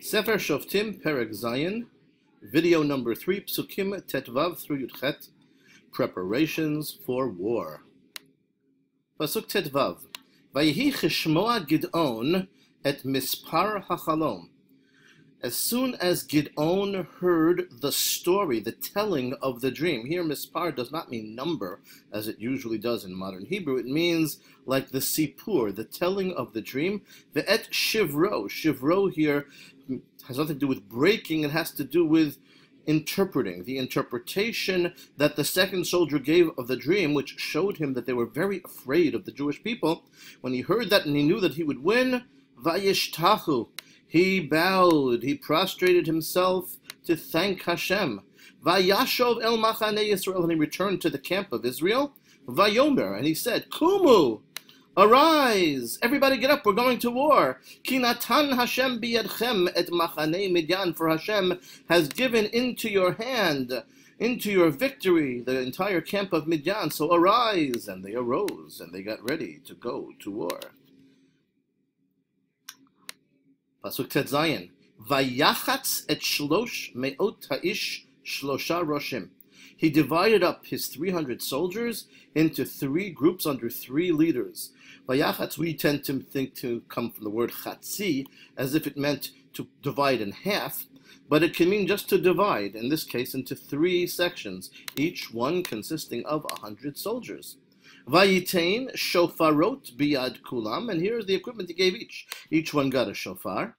Sefer Shoftim, Perek Zayin, video number 3, Psukim Tetvav through Yudchet, preparations for war. Pasuk Tetvav, Vayihi Chishmoa Gid'on et Mispar HaChalom. As soon as Gid'on heard the story, the telling of the dream, here Mispar does not mean number, as it usually does in modern Hebrew. It means like the Sipur, the telling of the dream. The Et Shivro, Shivro here has nothing to do with breaking, it has to do with interpreting. The interpretation that the second soldier gave of the dream, which showed him that they were very afraid of the Jewish people. When he heard that and he knew that he would win, Vayishtachu, he bowed, he prostrated himself to thank Hashem. Vayashov el machane Yisrael, and he returned to the camp of Israel. Vayomer, and he said, Kumu, arise, everybody get up, we're going to war. Ki natan Hashem biyadchem et machane Midyan, for Hashem has given into your hand, into your victory, the entire camp of Midyan. So arise, and they arose, and they got ready to go to war. Pasuk Tet Zayin, Vayachatz et shlosh me'ot ha'ish shlosha roshim. He divided up his 300 soldiers into 3 groups under 3 leaders. Vayachatz, we tend to think to come from the word chatzi, as if it meant to divide in half, but it can mean just to divide, in this case into 3 sections, each one consisting of 100 soldiers. Vayitain shofarot biyad kulam, and here's the equipment he gave each. Each one got a shofar.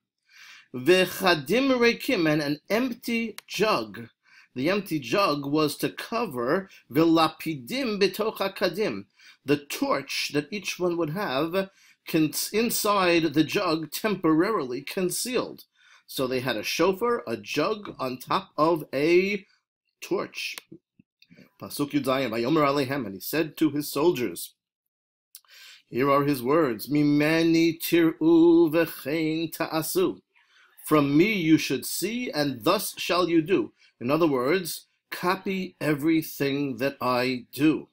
Vechadim reikim, and an empty jug. The empty jug was to cover v'lapidim b'toch hakadim, the torch that each one would have inside the jug, temporarily concealed. So they had a shofar, a jug on top of a torch. Pasuk Yudayim, Vayomer Alehem, and he said to his soldiers, here are his words, Mimeni tir'u v'chein ta'asu. From me you should see, and thus shall you do. In other words, copy everything that I do.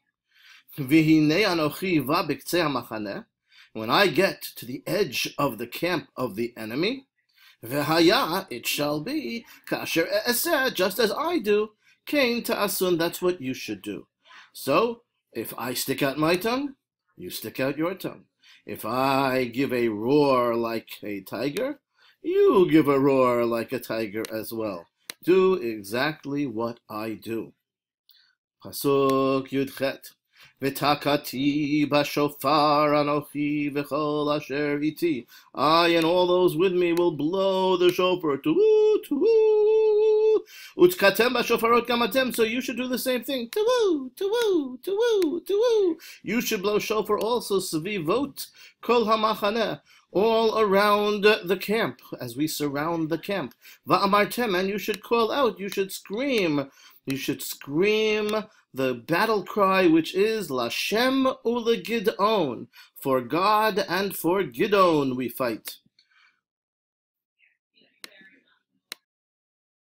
V'hinei anochi va b'ktzei hamachaneh. When I get to the edge of the camp of the enemy, v'haya, it shall be, kasher e'eseh, just as I do, Kain ta'asun, that's what you should do. So, if I stick out my tongue, you stick out your tongue. If I give a roar like a tiger, you give a roar like a tiger as well. Do exactly what I do. Pasuk Yudchet. V'takati b'shofar anochi v'chol asher iti. I and all those with me will blow the shofar. Tu-woo, tu-woo. Utkatem b'shofarot gamatem. So you should do the same thing. Tu-woo, tu-woo, tu-woo, tu-woo. You should blow shofar also. Svivot kol hamachaneh, all around the camp, as we surround the camp. Va'amartem, and you should call out, you should scream. You should scream the battle cry, which is Lashem u'legid'on, for God and for Gidon we fight.